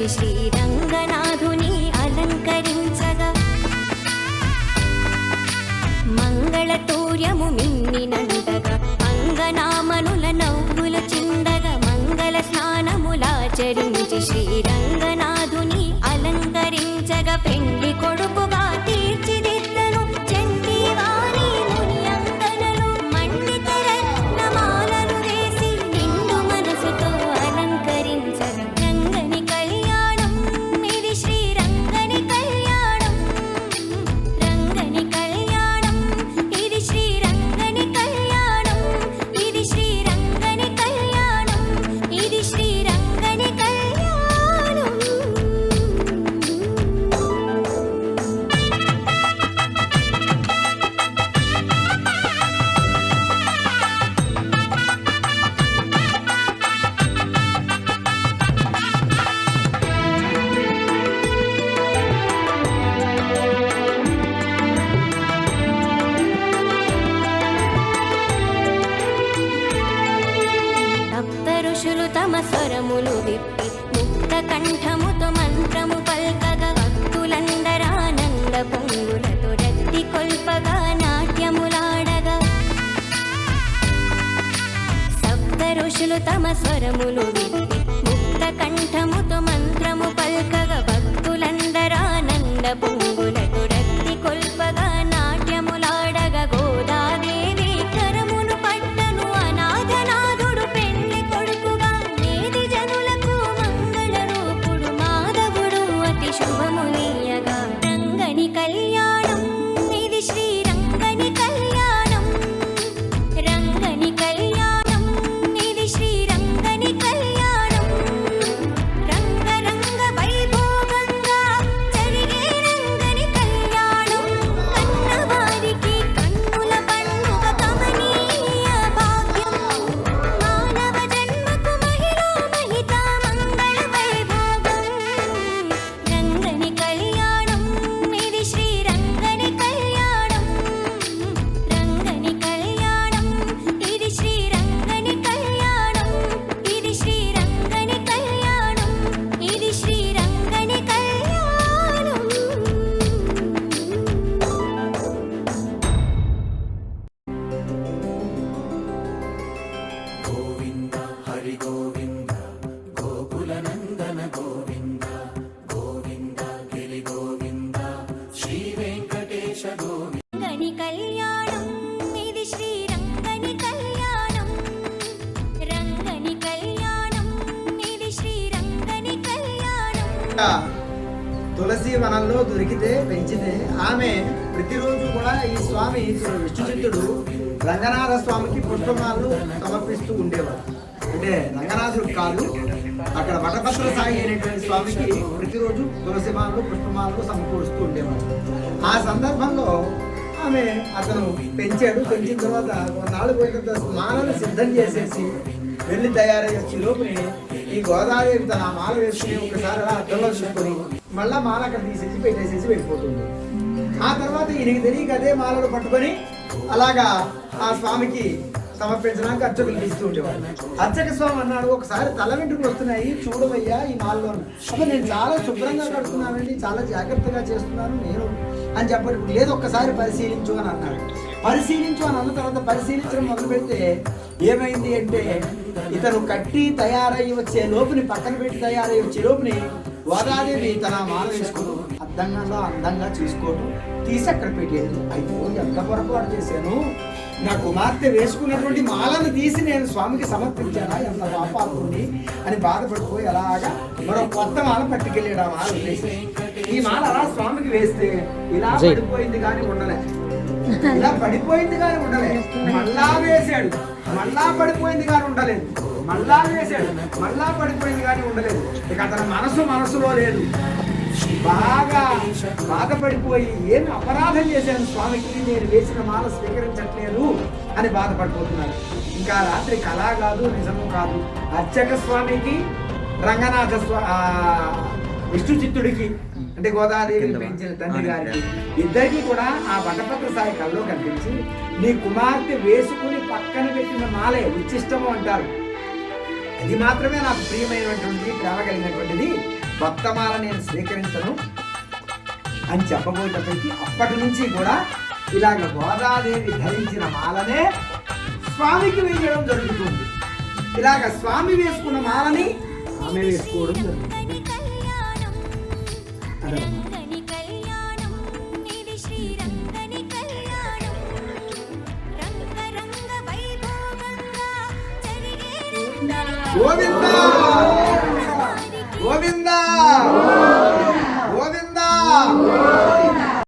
ఆచరించి శ్రీరంగనాథుని అలంకరించగా మంగళతూర్యము మిన్నినంతగా అంగనామనుల నవ్వుల చిందగా మంగళ స్నానములాచరించి శ్రీరంగనాథుని అలంకరించగా పెండి కొడుకుగా తీర్చిదిద్దను చంటి వారి ముని అంకనలు మండిత రత్నమాలను వేసి నిండు మనసుతో అలంకరించగా రంగని కళ్యాణం ఇది శ్రీరంగని కళ్యాణం రంగని కళ్యాణం ఇది శ్రీరంగని కళ్యాణం ఇది శ్రీరంగని కళ్యాణం ఇది శ్రీరంగని కళ్యాణం. సప్త ఋషులు తమ స్వరములు విప్పి ముక్త కంఠముతో మంత్రము పల్కగా భక్తులందరానంద పొంగులతో రక్తి కొల్పగా నాట్యములాడగా సప్త ఋషులు తమ స్వరములు విప్పి ముక్త కంఠముతో మంత్రము పల్కగా భక్తులందరానంద పొంగులతో రక్తి కొల్పగా నాట్యములాడగా గోదాదేవి కరమును పట్టను అనాథనాథుడు పెళ్లి కొడుకుగా నేది జనులకు మంగళ రూపుడు మాధవుడు అతి శుభములీయగా రంగని కళ్యాణం ఇది శ్రీరంగని కళ్యాణం రంగని కళ్యాణం ఇది శ్రీరంగని కళ్యాణం రంగరంగ వైభోగంగా జరిగే రంగని కళ్యాణం కన్నవారికి కన్నుల పండుగ కమనీయ భాగ్యం మానవ జన్మకు మహిళా మహిత మంగళ వైభోగం రంగని కళ్యాణం ఇది శ్రీరంగని కళ్యాణం రంగని కళ్యాణం ఇది శ్రీరంగని కళ్యాణం ఇది శ్రీరంగని కళ్యాణం ఇది శ్రీరంగని కళ్యాణం. గోవింద హరి గోవింద గోకుల నందన గోవింద గోవింద గిరి గోవింద శ్రీ వెంకటేశ గోవింద రంగని కళ్యాణం ఇది శ్రీరంగని కళ్యాణం రంగని కళ్యాణం ఇది శ్రీరంగని కళ్యాణం. తులసి వనంలో దొరికితే పెంచితే ఆమె ప్రతిరోజు కూడా ఈ స్వామి విష్ణుచిత్తుడు రంగనాథ స్వామికి పుష్పమాలను సమర్పిస్తూ ఉండేవాడు. అంటే రంగనాథుడు కాదు, అక్కడ వటపత్ర సాయి అయినటువంటి స్వామికి ప్రతిరోజు తులసిమాలను పుష్పమాలను సమకూరుస్తూ ఉండేవాడు. ఆ సందర్భంలో ఆమె అతను పెంచాడు. పెంచిన తర్వాత కొన్నాళ్ళు పోయిన తర్వాత మాలను సిద్ధం చేసేసి వెళ్ళి తయారయ్యే లోపుని ఈ గోదావరి తన మాల వేసుకుని ఒకసారి అలా అద్దంలో చూసుకొని మళ్ళా మాల అక్కడ తీసేసి పెట్టేసేసి వెళ్ళిపోతుంది. ఆ తర్వాత ఈయనకి తెలియక అదే మాలను పట్టుకొని అలాగా ఆ స్వామికి సమర్పించడానికి అర్చకులు తీస్తూ ఉండేవాడు. అర్చక స్వామి అన్నాడు, ఒకసారి తల వెంట్రుకలు వస్తున్నాయి చూడవయ్యా ఈ మాలలో. అప్పుడు నేను చాలా శుభ్రంగా కడుతున్నానండి, చాలా జాగ్రత్తగా చేస్తున్నాను నేను అని చెప్పడం లేదు, ఒక్కసారి పరిశీలించు అని అన్నాడు. పరిశీలించు అని అన్న తర్వాత పరిశీలించడం మొదలు పెడితే ఏమైంది అంటే ఇతను కట్టి తయారై వచ్చే లోపుని పక్కన పెట్టి తయారై వచ్చే లోపుని గోదాదేవి తన మాల వేసుకోవడం అందంగా చూసుకోవడం తీసి అక్కడ పెట్టేది. అయ్యో ఎంత పొరపాటు చేశాను, నా కుమార్తె వేసుకున్నటువంటి మాలను తీసి నేను స్వామికి సమర్పించానా, ఎంత పాపాలుండి అని బాధపడిపోయి అలాగా మరో కొత్త మాల పట్టుకెళ్ళాడు. ఆ మాల వేసి ఈ మాల అలా స్వామికి వేస్తే ఇలా పడిపోయింది కానీ ఉండలే, ఇలా పడిపోయింది కానీ ఉండలేదు. మళ్ళా వేసాడు, మళ్ళా పడిపోయింది కానీ ఉండలేదు. మళ్ళా వేసాడు, మళ్ళా పడిపోయింది కానీ ఉండలేదు. ఇక అతని మనసులో లేదు. బాగా బాధపడిపోయి ఏం అపరాధం చేశాను స్వామికి, నేను వేసిన మాల స్వీకరించట్లేదు అని బాధపడిపోతున్నాడు. ఇంకా రాత్రి కళ కాదు నిజము కాదు, అర్చక స్వామికి రంగనాథ విష్ణుచిత్తుడికి అంటే గోదాదేవిని పెంచిన తండ్రి గారికి ఇద్దరికి కూడా ఆ వటపత్ర సాయి కల్లో కనిపించి, నీ కుమార్తె వేసుకుని పక్కన పెట్టిన మాలే ఉచ్చిష్టము అంటారు, అది మాత్రమే నాకు ప్రియమైనటువంటిది, ప్రేమ కలిగినటువంటిది, కొత్తమాల నేను స్వీకరించను అని చెప్పబోయేటప్పటికి అప్పటి నుంచి కూడా ఇలాగ గోదాదేవి ధరించిన మాలనే స్వామికి వేయడం జరుగుతుంది. ఇలాగ స్వామి వేసుకున్న మాలని ఆమె వేసుకోవడం జరుగుతుంది. రంగని కళ్యాణం అదనమాట. రంగని కళ్యాణం ఇది శ్రీరంగని కళ్యాణం రంగ రంగ వైభోగంగా జరిగే గోవింద గోవింద గోవింద